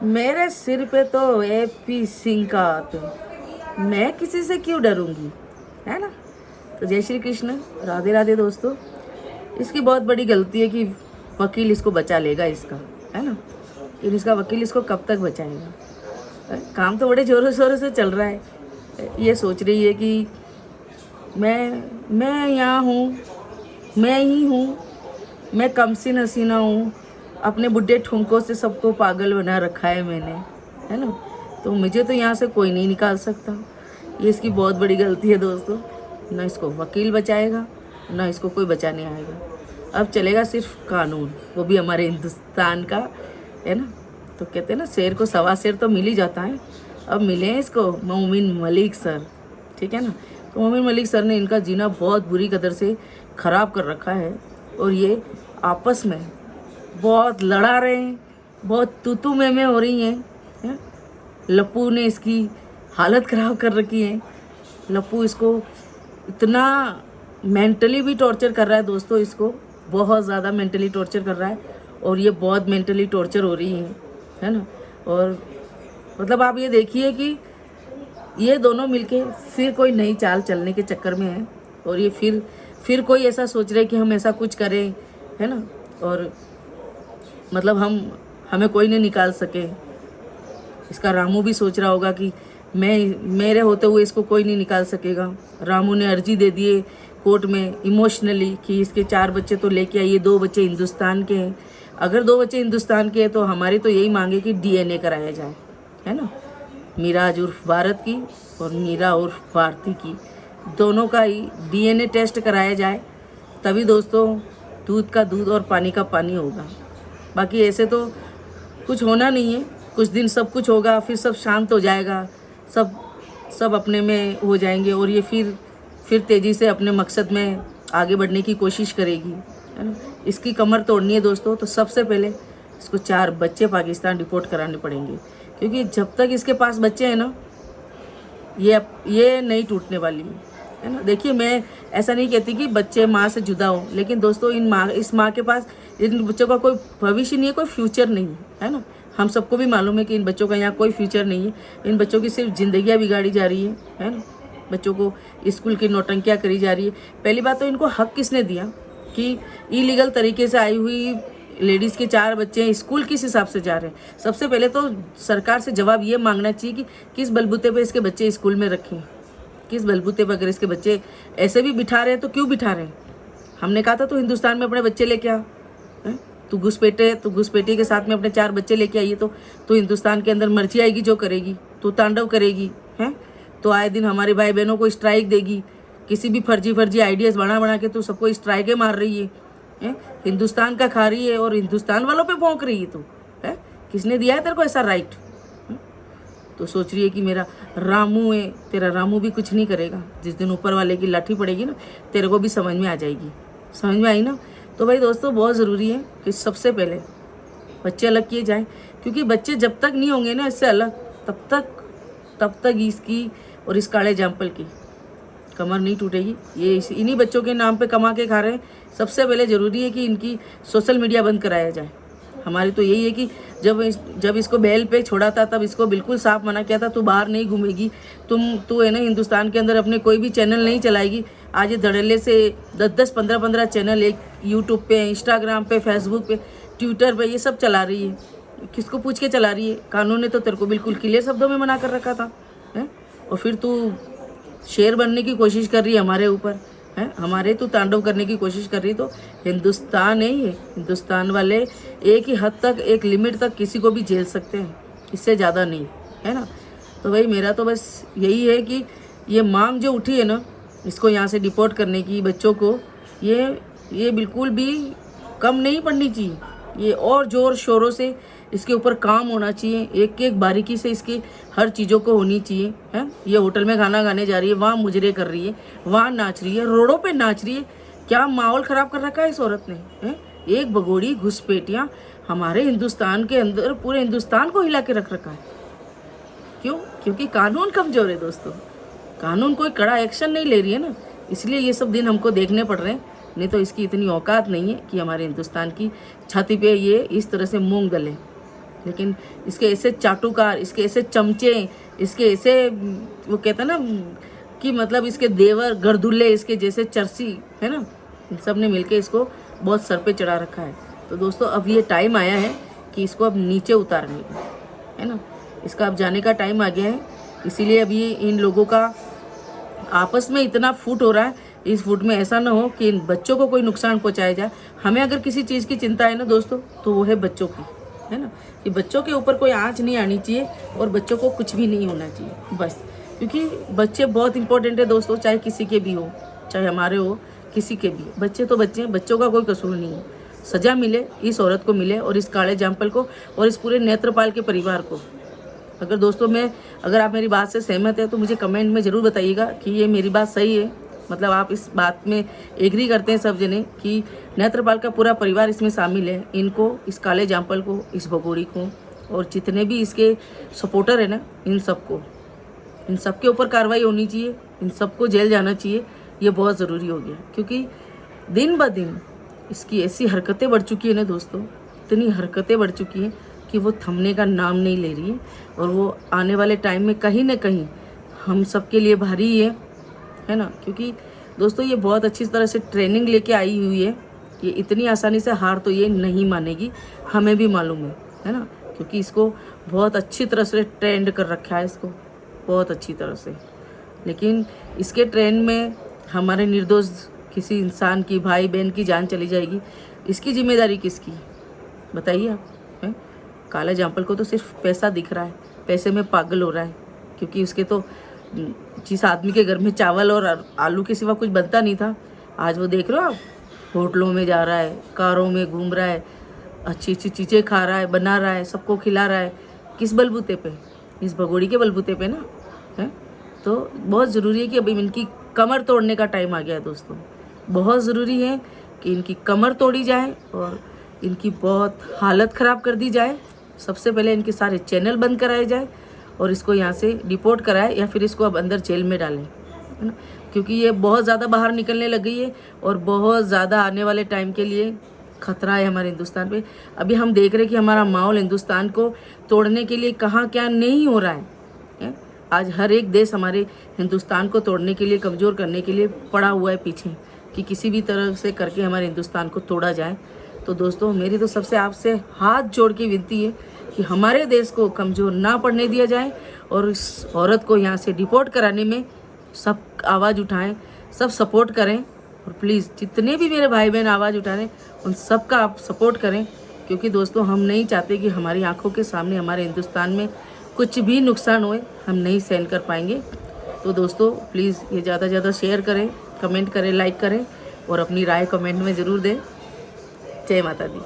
मेरे सिर पे तो एपी सिंह का हाथ है, मैं किसी से क्यों डरूंगी, है ना। तो जय श्री कृष्ण, राधे राधे दोस्तों। इसकी बहुत बड़ी गलती है कि वकील इसको बचा लेगा इसका, है ना। लेकिन इसका वकील इसको कब तक बचाएगा। काम तो बड़े जोरों शोरों से चल रहा है। ये सोच रही है कि मैं यहाँ हूँ, मैं ही हूँ, मैं कमसिन हसीना हूँ, अपने बुढ़े ठुमकों से सबको पागल बना रखा है मैंने, है ना। तो मुझे तो यहाँ से कोई नहीं निकाल सकता। ये इसकी बहुत बड़ी गलती है दोस्तों। ना इसको वकील बचाएगा, ना इसको कोई बचाने आएगा। अब चलेगा सिर्फ कानून, वो भी हमारे हिंदुस्तान का, है ना। तो कहते हैं ना, शेर को सवा शेर तो मिल ही जाता है। अब मिले हैं इसको मोमिन मलिक सर, ठीक है ना। तो मोमिन मलिक सर ने इनका जीना बहुत बुरी कदर से ख़राब कर रखा है। और ये आपस में बहुत लड़ा रहे हैं, बहुत तू मैं हो रही हैं। लप्पू ने इसकी हालत ख़राब कर रखी है। लप्पू इसको इतना मेंटली भी टॉर्चर कर रहा है दोस्तों, इसको बहुत ज़्यादा मेंटली टॉर्चर कर रहा है। और ये बहुत मेंटली टॉर्चर हो रही है ना। और मतलब आप ये देखिए कि ये दोनों मिलके फिर कोई नई चाल चलने के चक्कर में है। और ये फिर कोई ऐसा सोच रहे कि हम ऐसा कुछ करें, है ना। और मतलब हमें कोई नहीं निकाल सके। इसका रामू भी सोच रहा होगा कि मेरे होते हुए इसको कोई नहीं निकाल सकेगा। रामू ने अर्जी दे दिए कोर्ट में इमोशनली कि इसके 4 बच्चे तो लेके आइए, 2 बच्चे हिंदुस्तान के हैं। अगर 2 बच्चे हिंदुस्तान के हैं तो हमारी तो यही मांगे कि डीएनए कराया जाए, है ना। मीराज उर्फ भारत की और मीरा उर्फ भारती की, दोनों का ही डीएनए टेस्ट कराया जाए। तभी दोस्तों दूध का दूध और पानी का पानी होगा। बाकी ऐसे तो कुछ होना नहीं है। कुछ दिन सब कुछ होगा, फिर सब शांत हो जाएगा, सब अपने में हो जाएंगे। और ये फिर तेज़ी से अपने मकसद में आगे बढ़ने की कोशिश करेगी, है ना। इसकी कमर तोड़नी है दोस्तों, तो सबसे पहले इसको 4 बच्चे पाकिस्तान डिपोर्ट कराने पड़ेंगे। क्योंकि जब तक इसके पास बच्चे हैं ना, ये नहीं टूटने वाली है ना। देखिए, मैं ऐसा नहीं कहती कि बच्चे माँ से जुदा हो, लेकिन दोस्तों इस माँ के पास इन बच्चों का कोई भविष्य नहीं है, कोई फ्यूचर नहीं है ना। हम सबको भी मालूम है कि इन बच्चों का यहाँ कोई फ्यूचर नहीं है। इन बच्चों की सिर्फ ज़िंदगियाँ बिगाड़ी जा रही है ना। बच्चों को स्कूल की नौटंकियाँ करी जा रही है। पहली बात तो इनको हक किसने दिया कि इलीगल तरीके से आई हुई लेडीज़ के 4 बच्चे स्कूल किस हिसाब से जा रहे हैं। सबसे पहले तो सरकार से जवाब ये मांगना चाहिए कि किस बलबूते पे इसके बच्चे स्कूल में रखें, किस बलबूते पे। अगर इसके बच्चे ऐसे भी बिठा रहे हैं तो क्यों बिठा रहे हैं। हमने कहा था तो हिंदुस्तान में अपने बच्चे लेके आ, तू घुसपैठे के साथ में अपने 4 बच्चे लेके आइए तो हिंदुस्तान के अंदर मर्जी आएगी जो करेगी, तो तांडव करेगी, हैं। तो आए दिन हमारे भाई बहनों को स्ट्राइक देगी। किसी भी फर्जी आइडियाज़ बना के तो सबको स्ट्राइकें मार रही है। हिंदुस्तान का खा रही है और हिंदुस्तान वालों पे भौंक रही है। तो है किसने दिया है तेरे को ऐसा राइट। तो सोच रही है कि मेरा रामू है, तेरा रामू भी कुछ नहीं करेगा। जिस दिन ऊपर वाले की लाठी पड़ेगी ना, तेरे को भी समझ में आ जाएगी। समझ में आई ना। तो भाई दोस्तों, बहुत ज़रूरी है कि सबसे पहले बच्चे अलग किए जाएं। क्योंकि बच्चे जब तक नहीं होंगे ना इससे अलग, तब तक इसकी और इस काले जाम्पल की कमर नहीं टूटेगी। ये इन्हीं बच्चों के नाम पे कमा के खा रहे हैं। सबसे पहले ज़रूरी है कि इनकी सोशल मीडिया बंद कराया जाए। हमारी तो यही है कि जब इसको बेल पे छोड़ा था तब इसको बिल्कुल साफ मना किया था, तू बाहर नहीं घूमेगी, तू है ना हिंदुस्तान के अंदर अपने कोई भी चैनल नहीं चलाएगी। आज ये धड़ल्ले से 10-10, 15-15 चैनल एक यूट्यूब पे, इंस्टाग्राम पे, फेसबुक पे, ट्विटर पे ये सब चला रही है। किसको पूछ के चला रही है। कानून ने तो तेरे को बिल्कुल क्लियर शब्दों में मना कर रखा था, है। और फिर तू शेर बनने की कोशिश कर रही है हमारे ऊपर, है। हमारे तू तांडव करने की कोशिश कर रही। तो हिंदुस्तान है ये, हिंदुस्तान वाले एक ही हद तक, एक लिमिट तक किसी को भी झेल सकते हैं, इससे ज़्यादा नहीं, है ना। तो भाई मेरा तो बस यही है कि ये मांग जो उठी है ना इसको यहाँ से डिपोर्ट करने की, बच्चों को, ये बिल्कुल भी कम नहीं पड़नी चाहिए। ये और ज़ोर शोरों से इसके ऊपर काम होना चाहिए। एक बारीकी से इसकी हर चीज़ों को होनी चाहिए, है। ये होटल में खाना खाने जा रही है, वहाँ मुजरे कर रही है, वहाँ नाच रही है, रोडों पे नाच रही है। क्या माहौल ख़राब कर रखा है इस औरत ने, है। एक भगोड़ी घुसपैठियाँ हमारे हिंदुस्तान के अंदर पूरे हिंदुस्तान को हिला के रख रखा है। क्यों? क्योंकि कानून कमज़ोर है दोस्तों। कानून कोई कड़ा एक्शन नहीं ले रही है ना, इसलिए ये सब दिन हमको देखने पड़ रहे हैं। नहीं तो इसकी इतनी औकात नहीं है कि हमारे हिंदुस्तान की छाती पे ये इस तरह से मूंग दले। लेकिन इसके ऐसे चाटुकार, इसके ऐसे चमचे, इसके ऐसे वो कहते हैं ना कि मतलब इसके देवर गर्दुल्ले, इसके जैसे चरसी है ना, इन सब ने मिलके इसको बहुत सर पे चढ़ा रखा है। तो दोस्तों अब ये टाइम आया है कि इसको अब नीचे उतारने का, है ना, इसका अब जाने का टाइम आ गया है। इसीलिए अभी इन लोगों का आपस में इतना फूट हो रहा है। इस फूट में ऐसा ना हो कि इन बच्चों को कोई नुकसान पहुंचाया जाए। हमें अगर किसी चीज़ की चिंता है ना दोस्तों, तो वो है बच्चों की, है ना, कि बच्चों के ऊपर कोई आँच नहीं आनी चाहिए और बच्चों को कुछ भी नहीं होना चाहिए बस। क्योंकि बच्चे बहुत इंपॉर्टेंट है दोस्तों, चाहे किसी के भी हो, चाहे हमारे हो, किसी के भी। बच्चे तो बच्चे हैं, बच्चों का कोई कसूर नहीं है। सजा मिले इस औरत को मिले, और इस काले जामपल को, और इस पूरे नेत्रपाल के परिवार को। अगर दोस्तों अगर आप मेरी बात से सहमत है तो मुझे कमेंट में ज़रूर बताइएगा कि ये मेरी बात सही है, मतलब आप इस बात में एग्री करते हैं सब जने कि नेत्रपाल का पूरा परिवार इसमें शामिल है। इनको, इस काले जामपल को, इस भगोड़ी को, और जितने भी इसके सपोर्टर है ना, इन सबके ऊपर कार्रवाई होनी चाहिए, इन सबको जेल जाना चाहिए। ये बहुत ज़रूरी हो गया, क्योंकि दिन ब दिन इसकी ऐसी हरकतें बढ़ चुकी है ना दोस्तों, इतनी हरकतें बढ़ चुकी हैं कि वो थमने का नाम नहीं ले रही है। और वो आने वाले टाइम में कहीं ना कहीं हम सबके लिए भारी है ना, क्योंकि दोस्तों ये बहुत अच्छी तरह से ट्रेनिंग लेके आई हुई है। ये इतनी आसानी से हार तो ये नहीं मानेगी, हमें भी मालूम है ना, क्योंकि इसको बहुत अच्छी तरह से ट्रेंड कर रखा है, इसको बहुत अच्छी तरह से। लेकिन इसके ट्रेंड में हमारे निर्दोष किसी इंसान की, भाई बहन की जान चली जाएगी, इसकी जिम्मेदारी किसकी, बताइए आप, हैं? काला जामपल को तो सिर्फ पैसा दिख रहा है, पैसे में पागल हो रहा है, क्योंकि उसके तो जिस आदमी के घर में चावल और आलू के सिवा कुछ बनता नहीं था, आज वो देख रहे हो आप, होटलों में जा रहा है, कारों में घूम रहा है, अच्छी अच्छी चीज़ें खा रहा है, बना रहा है, सबको खिला रहा है। किस बलबूते पे? इस भगोड़ी के बलबूते पे ना, है। तो बहुत ज़रूरी है कि अभी इनकी कमर तोड़ने का टाइम आ गया है दोस्तों। बहुत ज़रूरी है कि इनकी कमर तोड़ी जाए और इनकी बहुत हालत ख़राब कर दी जाए। सबसे पहले इनके सारे चैनल बंद कराए जाए और इसको यहाँ से डिपोर्ट कराए, या फिर इसको अब अंदर जेल में डालें, है ना, क्योंकि ये बहुत ज़्यादा बाहर निकलने लग गई है और बहुत ज़्यादा आने वाले टाइम के लिए खतरा है हमारे हिंदुस्तान पे। अभी हम देख रहे हैं कि हमारा माहौल हिंदुस्तान को तोड़ने के लिए कहाँ क्या नहीं हो रहा है। आज हर एक देश हमारे हिंदुस्तान को तोड़ने के लिए, कमज़ोर करने के लिए पड़ा हुआ है पीछे, कि किसी भी तरह से करके हमारे हिंदुस्तान को तोड़ा जाए। तो दोस्तों मेरी तो सबसे आपसे हाथ जोड़ के विनती है कि हमारे देश को कमज़ोर ना पड़ने दिया जाए और इस औरत को यहाँ से डिपोर्ट कराने में सब आवाज़ उठाएं, सब सपोर्ट करें। और प्लीज़ जितने भी मेरे भाई बहन आवाज़ उठा रहे हैं उन सब का आप सपोर्ट करें, क्योंकि दोस्तों हम नहीं चाहते कि हमारी आंखों के सामने हमारे हिंदुस्तान में कुछ भी नुकसान होए, हम नहीं सहन कर पाएंगे। तो दोस्तों प्लीज़ ये ज़्यादा से ज़्यादा शेयर करें, कमेंट करें, लाइक करें और अपनी राय कमेंट में ज़रूर दें। जय माता दी।